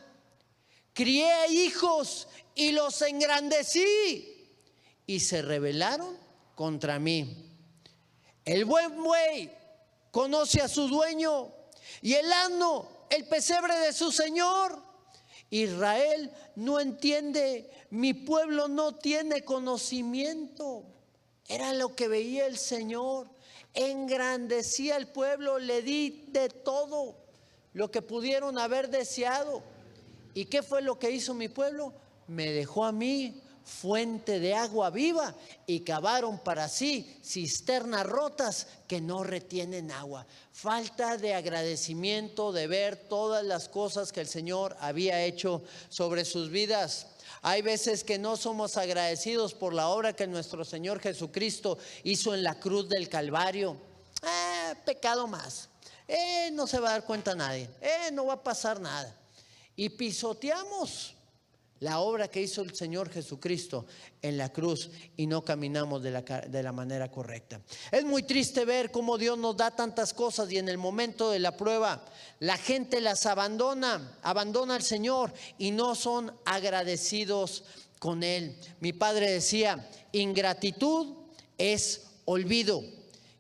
Crié hijos y los engrandecí y se rebelaron contra mí. El buen buey conoce a su dueño y el asno el pesebre de su señor. Israel no entiende, mi pueblo no tiene conocimiento. Era lo que veía el Señor. Engrandecía al pueblo, le di de todo lo que pudieron haber deseado. ¿Y qué fue lo que hizo mi pueblo? Me dejó a mí fuente de agua viva y cavaron para sí cisternas rotas que no retienen agua. Falta de agradecimiento de ver todas las cosas que el Señor había hecho sobre sus vidas. Hay veces que no somos agradecidos por la obra que nuestro Señor Jesucristo hizo en la cruz del Calvario. Pecado más. No se va a dar cuenta nadie. No va a pasar nada. Y pisoteamos la obra que hizo el Señor Jesucristo en la cruz y no caminamos de la manera correcta. Es muy triste ver cómo Dios nos da tantas cosas y en el momento de la prueba la gente las abandona al Señor y no son agradecidos con Él. Mi padre decía, ingratitud es olvido.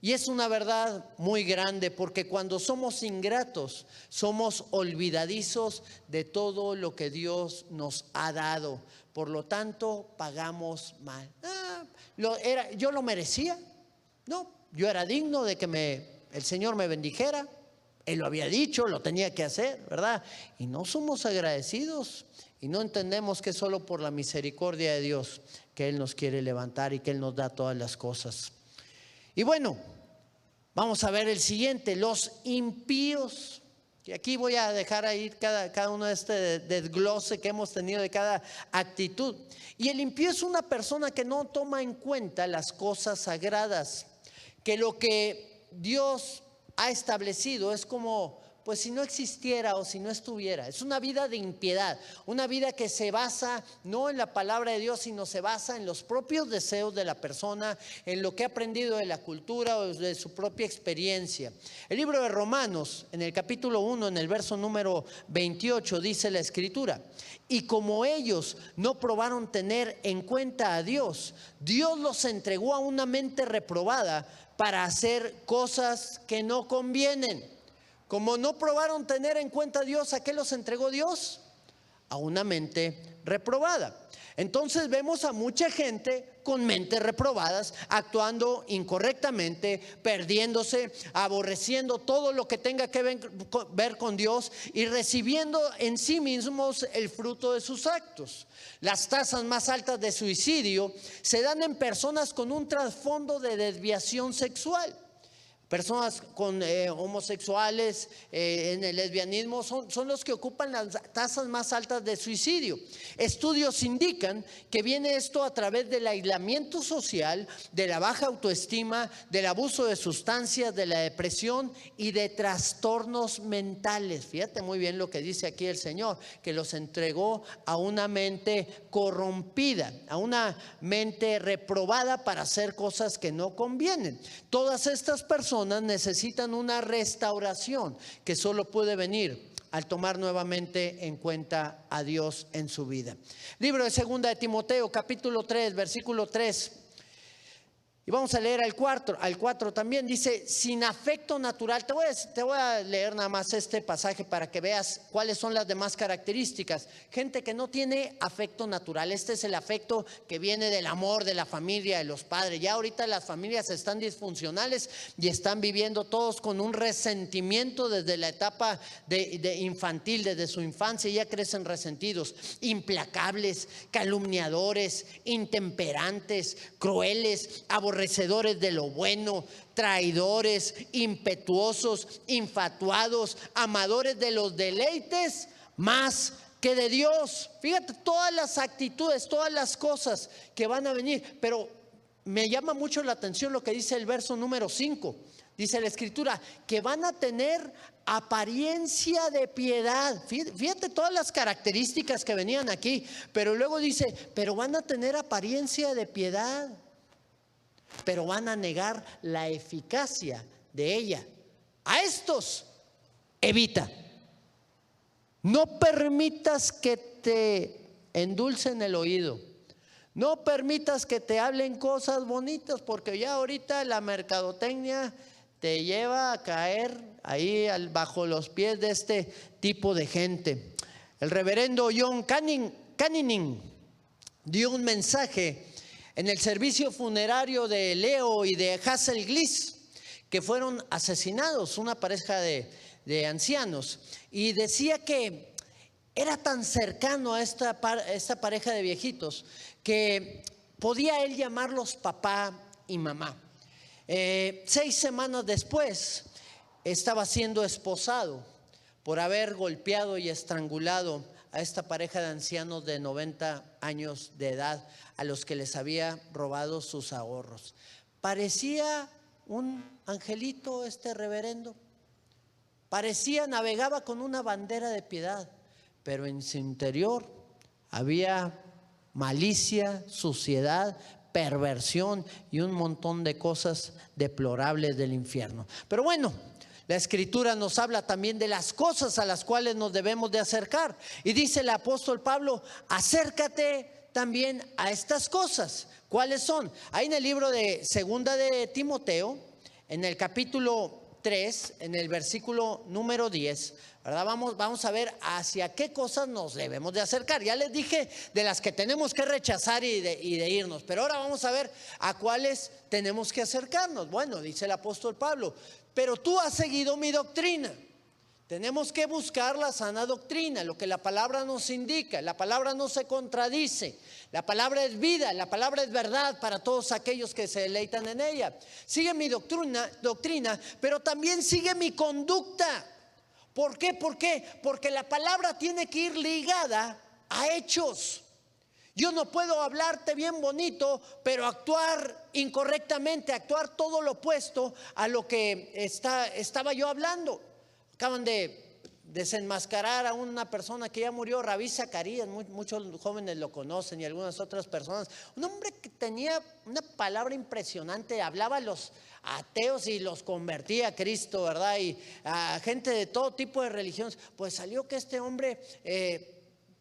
Y es una verdad muy grande, porque cuando somos ingratos, somos olvidadizos de todo lo que Dios nos ha dado. Por lo tanto, pagamos mal. Yo lo merecía. No, yo era digno de que el Señor me bendijera. Él lo había dicho, lo tenía que hacer, ¿verdad? Y no somos agradecidos y no entendemos que es solo por la misericordia de Dios que Él nos quiere levantar y que Él nos da todas las cosas. Y bueno, vamos a ver el siguiente, los impíos. Y aquí voy a dejar ahí cada uno de este desglose que hemos tenido de cada actitud. Y el impío es una persona que no toma en cuenta las cosas sagradas, que lo que Dios ha establecido es como, pues si no existiera o si no estuviera. Es una vida de impiedad, una vida que se basa no en la palabra de Dios, sino se basa en los propios deseos de la persona, en lo que ha aprendido de la cultura o de su propia experiencia. El libro de Romanos, en el capítulo 1, en el verso número 28, dice la Escritura: y como ellos no probaron tener en cuenta a Dios, Dios los entregó a una mente reprobada para hacer cosas que no convienen. Como no probaron tener en cuenta a Dios, ¿a qué los entregó Dios? A una mente reprobada. Entonces vemos a mucha gente con mentes reprobadas, actuando incorrectamente, perdiéndose, aborreciendo todo lo que tenga que ver con Dios y recibiendo en sí mismos el fruto de sus actos. Las tasas más altas de suicidio se dan en personas con un trasfondo de desviación sexual. Personas con homosexuales en el lesbianismo son los que ocupan las tasas más altas de suicidio. Estudios indican que viene esto a través del aislamiento social, de la baja autoestima, del abuso de sustancias, de la depresión y de trastornos mentales. Fíjate muy bien lo que dice aquí el Señor, que los entregó a una mente corrompida, a una mente reprobada para hacer cosas que no convienen. Todas estas personas necesitan una restauración que solo puede venir al tomar nuevamente en cuenta a Dios en su vida. Libro de 2 de Timoteo, capítulo 3, versículo 3. Y vamos a leer al 4 también. Dice, sin afecto natural. Te voy a leer nada más este pasaje para que veas cuáles son las demás características. Gente que no tiene afecto natural. Este es el afecto que viene del amor de la familia, de los padres. Ya ahorita las familias están disfuncionales y están viviendo todos con un resentimiento desde la etapa de infantil, desde su infancia ya crecen resentidos, implacables, calumniadores, intemperantes, crueles, aborrecedores de lo bueno, traidores, impetuosos, infatuados, amadores de los deleites más que de Dios. Fíjate todas las actitudes, todas las cosas que van a venir. Pero me llama mucho la atención lo que dice el verso número 5. Dice la Escritura que van a tener apariencia de piedad. Fíjate todas las características que venían aquí, pero luego dice, pero van a tener apariencia de piedad, pero van a negar la eficacia de ella. A estos evita. No permitas que te endulcen el oído. No permitas que te hablen cosas bonitas, porque ya ahorita la mercadotecnia te lleva a caer ahí bajo los pies de este tipo de gente. El reverendo John Canning dio un mensaje en el servicio funerario de Leo y de Hazel Gliss, que fueron asesinados, una pareja de ancianos, y decía que era tan cercano a esta pareja de viejitos que podía él llamarlos papá y mamá. 6 semanas después estaba siendo esposado por haber golpeado y estrangulado a esta pareja de ancianos de 90 años de edad, a los que les había robado sus ahorros. Parecía un angelito este reverendo. Navegaba con una bandera de piedad, pero en su interior Había malicia, suciedad, perversión y un montón de cosas deplorables del infierno. Pero bueno, la Escritura nos habla también de las cosas a las cuales nos debemos de acercar. Y dice el apóstol Pablo, acércate también a estas cosas. ¿Cuáles son? Ahí en el libro de Segunda de Timoteo, en el capítulo 3, en el versículo número 10, ¿verdad? Vamos a ver hacia qué cosas nos debemos de acercar. Ya les dije de las que tenemos que rechazar y de irnos, pero ahora vamos a ver a cuáles tenemos que acercarnos. Bueno, dice el apóstol Pablo, pero tú has seguido mi doctrina. Tenemos que buscar la sana doctrina, lo que la palabra nos indica. La palabra no se contradice. La palabra es vida, la palabra es verdad para todos aquellos que se deleitan en ella. Sigue mi doctrina, pero también sigue mi conducta. ¿Por qué? ¿Por qué? Porque la palabra tiene que ir ligada a hechos. Yo no puedo hablarte bien bonito, pero actuar incorrectamente, actuar todo lo opuesto a lo que estaba yo hablando. Acaban de desenmascarar a una persona que ya murió, Rabí Zacarías, muchos jóvenes lo conocen y algunas otras personas. Un hombre que tenía una palabra impresionante, hablaba a los ateos y los convertía a Cristo, ¿verdad? Y a gente de todo tipo de religiones. Pues salió que este hombre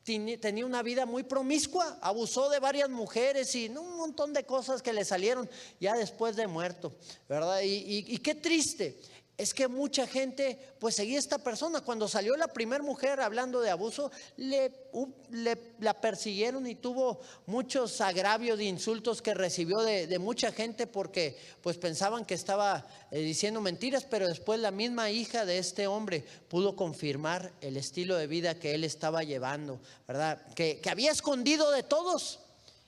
tenía una vida muy promiscua, abusó de varias mujeres y un montón de cosas que le salieron ya después de muerto, ¿verdad? Y qué triste. Es que mucha gente pues seguía a esta persona. Cuando salió la primera mujer hablando de abuso, la persiguieron y tuvo muchos agravios de insultos que recibió de mucha gente porque pues pensaban que estaba diciendo mentiras, pero después la misma hija de este hombre pudo confirmar el estilo de vida que él estaba llevando, ¿verdad? Que había escondido de todos.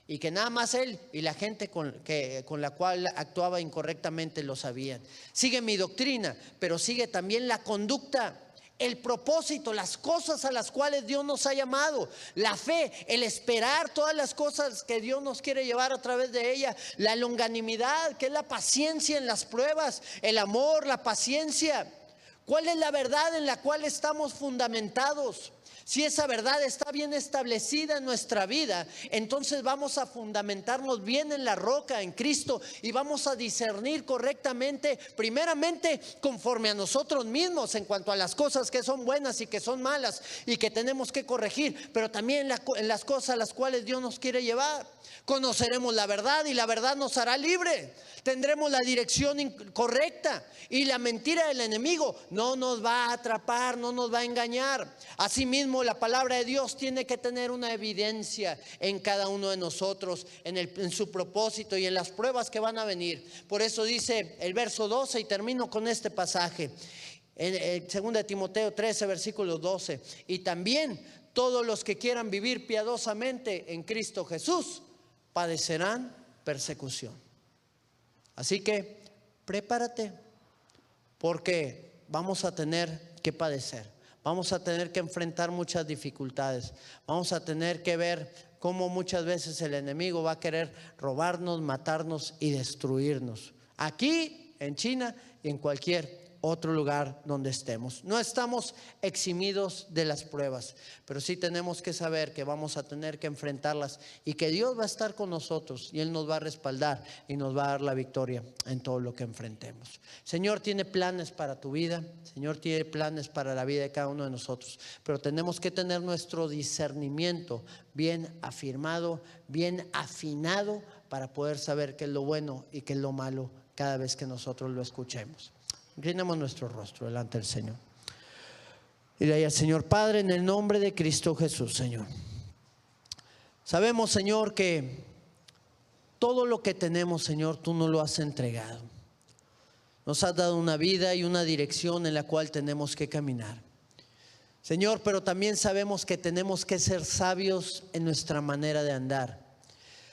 Y que nada más él y la gente con la cual actuaba incorrectamente lo sabían. Sigue mi doctrina, pero sigue también la conducta, el propósito, las cosas a las cuales Dios nos ha llamado, la fe, el esperar todas las cosas que Dios nos quiere llevar a través de ella, la longanimidad, que es la paciencia en las pruebas, el amor, la paciencia. ¿Cuál es la verdad en la cual estamos fundamentados? Si esa verdad está bien establecida en nuestra vida, entonces vamos a fundamentarnos bien en la roca, en Cristo, y vamos a discernir correctamente, primeramente conforme a nosotros mismos en cuanto a las cosas que son buenas y que son malas y que tenemos que corregir, pero también en las cosas a las cuales Dios nos quiere llevar. Conoceremos la verdad y la verdad nos hará libre. Tendremos la dirección correcta y la mentira del enemigo no nos va a atrapar, no nos va a engañar. Asimismo, la palabra de Dios tiene que tener una evidencia en cada uno de nosotros, en su propósito y en las pruebas que van a venir. Por eso dice el verso 12, y termino con este pasaje, en 2 Timoteo 13, versículo 12. Y también todos los que quieran vivir piadosamente en Cristo Jesús padecerán persecución. Así que prepárate, porque vamos a tener que padecer, vamos a tener que enfrentar muchas dificultades, vamos a tener que ver cómo muchas veces el enemigo va a querer robarnos, matarnos y destruirnos, aquí en China y en cualquier otro lugar donde estemos. No estamos eximidos de las pruebas, pero sí tenemos que saber que vamos a tener que enfrentarlas y que Dios va a estar con nosotros y Él nos va a respaldar y nos va a dar la victoria en todo lo que enfrentemos. Señor tiene planes para tu vida, Señor tiene planes para la vida de cada uno de nosotros, pero tenemos que tener nuestro discernimiento bien afirmado, bien afinado, para poder saber qué es lo bueno y qué es lo malo cada vez que nosotros lo escuchemos. Inclinemos nuestro rostro delante del Señor. Y de ahí al Señor Padre, en el nombre de Cristo Jesús, Señor. Sabemos, Señor, que todo lo que tenemos, Señor, tú nos lo has entregado. Nos has dado una vida y una dirección en la cual tenemos que caminar. Señor, pero también sabemos que tenemos que ser sabios en nuestra manera de andar.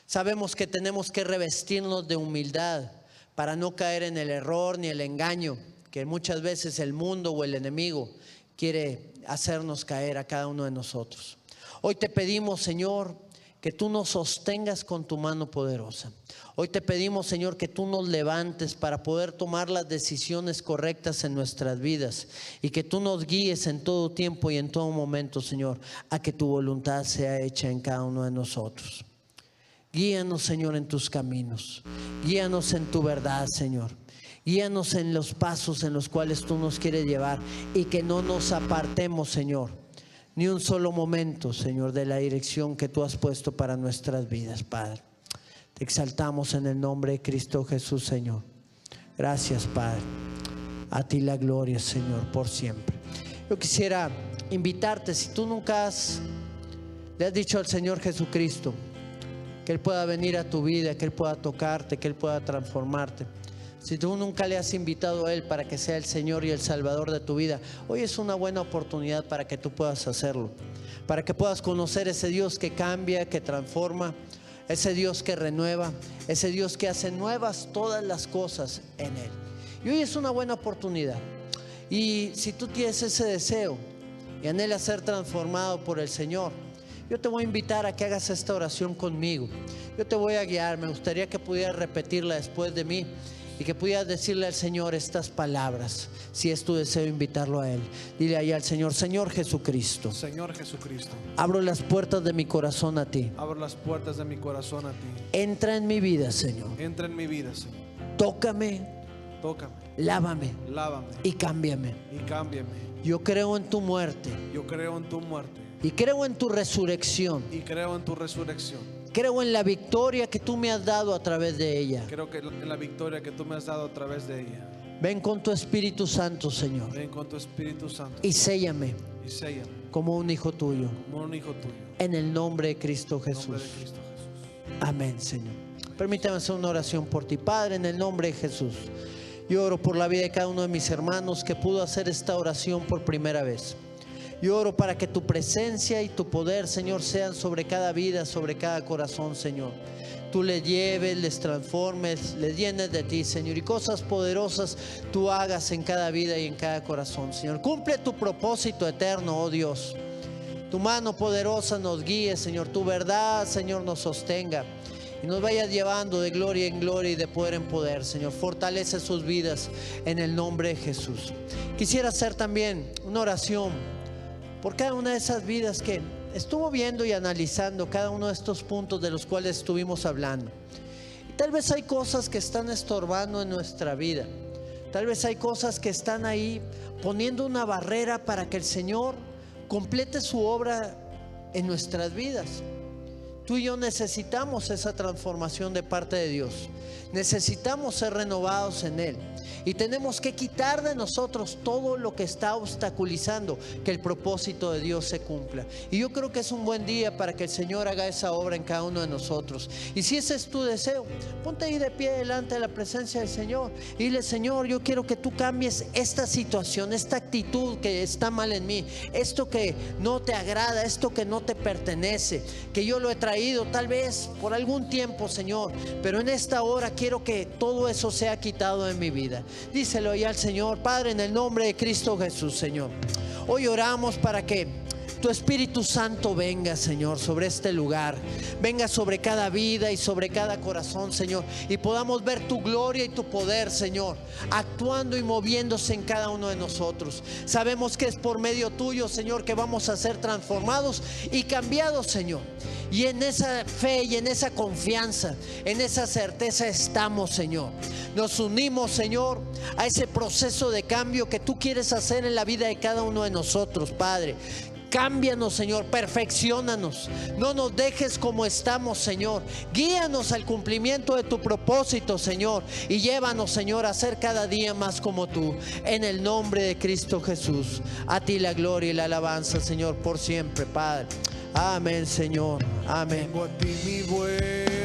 Sabemos que tenemos que revestirnos de humildad para no caer en el error ni el engaño que muchas veces el mundo o el enemigo quiere hacernos caer a cada uno de nosotros. Hoy te pedimos, Señor, que tú nos sostengas con tu mano poderosa. Hoy te pedimos, Señor, que tú nos levantes para poder tomar las decisiones correctas en nuestras vidas y que tú nos guíes en todo tiempo y en todo momento, Señor, a que tu voluntad sea hecha en cada uno de nosotros. Guíanos, Señor, en tus caminos. Guíanos en tu verdad, Señor. Guíanos en los pasos en los cuales tú nos quieres llevar y que no nos apartemos, Señor, ni un solo momento, Señor, de la dirección que tú has puesto para nuestras vidas, Padre. Te exaltamos en el nombre de Cristo Jesús, Señor. Gracias, Padre. A ti la gloria, Señor, por siempre. Yo quisiera invitarte, si tú nunca le has dicho al Señor Jesucristo que Él pueda venir a tu vida, que Él pueda tocarte, que Él pueda transformarte. Si tú nunca le has invitado a Él para que sea el Señor y el Salvador de tu vida, hoy es una buena oportunidad para que tú puedas hacerlo, para que puedas conocer ese Dios que cambia, que transforma, ese Dios que renueva, ese Dios que hace nuevas todas las cosas en Él. Y hoy es una buena oportunidad. Y si tú tienes ese deseo y anhelas ser transformado por el Señor, yo te voy a invitar a que hagas esta oración conmigo. Yo te voy a guiar. Me gustaría que pudieras repetirla después de mí y que pudieras decirle al Señor estas palabras. Si es tu deseo, invitarlo a Él. Dile ahí al Señor: Señor Jesucristo, Señor Jesucristo, abro las puertas de mi corazón a ti. abro las puertas de mi corazón a ti. Entra en mi vida, Señor. Entra en mi vida, Señor. Tócame, Tócame, lávame lávame y cámbiame. y cámbiame. Yo creo en tu muerte Yo creo en tu muerte y creo en tu resurrección. y creo en tu resurrección. Creo en la victoria que tú me has dado a través de ella. Creo que en la victoria que tú me has dado a través de ella. Ven con tu Espíritu Santo, Señor, Ven con tu Espíritu Santo y séllame y séllame como un hijo tuyo. como un hijo tuyo. En el nombre de Cristo En el nombre Jesús. de Cristo Jesús. Amén, Señor. Permítame hacer una oración por ti, Padre, en el nombre de Jesús. Yo oro por la vida de cada uno de mis hermanos que pudo hacer esta oración por primera vez. Yo oro para que tu presencia y tu poder, Señor, sean sobre cada vida, sobre cada corazón, Señor. Tú les lleves, les transformes, les llenes de ti, Señor, y cosas poderosas tú hagas en cada vida y en cada corazón, Señor. Cumple tu propósito eterno, oh Dios. Tu mano poderosa nos guíe, Señor. Tu verdad, Señor, nos sostenga y nos vayas llevando de gloria en gloria y de poder en poder, Señor. Fortalece sus vidas en el nombre de Jesús. Quisiera hacer también una oración por cada una de esas vidas que estuvo viendo y analizando cada uno de estos puntos de los cuales estuvimos hablando. Y tal vez hay cosas que están estorbando en nuestra vida. Tal vez hay cosas que están ahí poniendo una barrera para que el Señor complete su obra en nuestras vidas. Tú y yo necesitamos esa transformación de parte de Dios. Necesitamos ser renovados en Él. Y tenemos que quitar de nosotros todo lo que está obstaculizando que el propósito de Dios se cumpla. Y yo creo que es un buen día para que el Señor haga esa obra en cada uno de nosotros. Y si ese es tu deseo, ponte ahí de pie delante de la presencia del Señor y dile: Señor, yo quiero que tú cambies esta situación, esta actitud que está mal en mí, esto que no te agrada, esto que no te pertenece, que yo lo he traído tal vez por algún tiempo, Señor, pero en esta hora quiero que todo eso sea quitado de mi vida. Díselo ya al Señor. Padre, en el nombre de Cristo Jesús, Señor, hoy oramos para que tu Espíritu Santo venga, Señor, sobre este lugar, venga sobre cada vida y sobre cada corazón, Señor, y podamos ver tu gloria y tu poder, Señor, actuando y moviéndose en cada uno de nosotros. Sabemos que es por medio tuyo, Señor, que vamos a ser transformados y cambiados, Señor. Y en esa fe y en esa confianza, en esa certeza estamos, Señor. Nos unimos, Señor, a ese proceso de cambio que tú quieres hacer en la vida de cada uno de nosotros, Padre. Cámbianos, Señor, perfecciónanos. No nos dejes como estamos, Señor. Guíanos al cumplimiento de tu propósito, Señor. Y llévanos, Señor, a ser cada día más como tú. En el nombre de Cristo Jesús. A ti la gloria y la alabanza, Señor, por siempre, Padre. Amén, Señor. Amén. Tengo a ti mi buen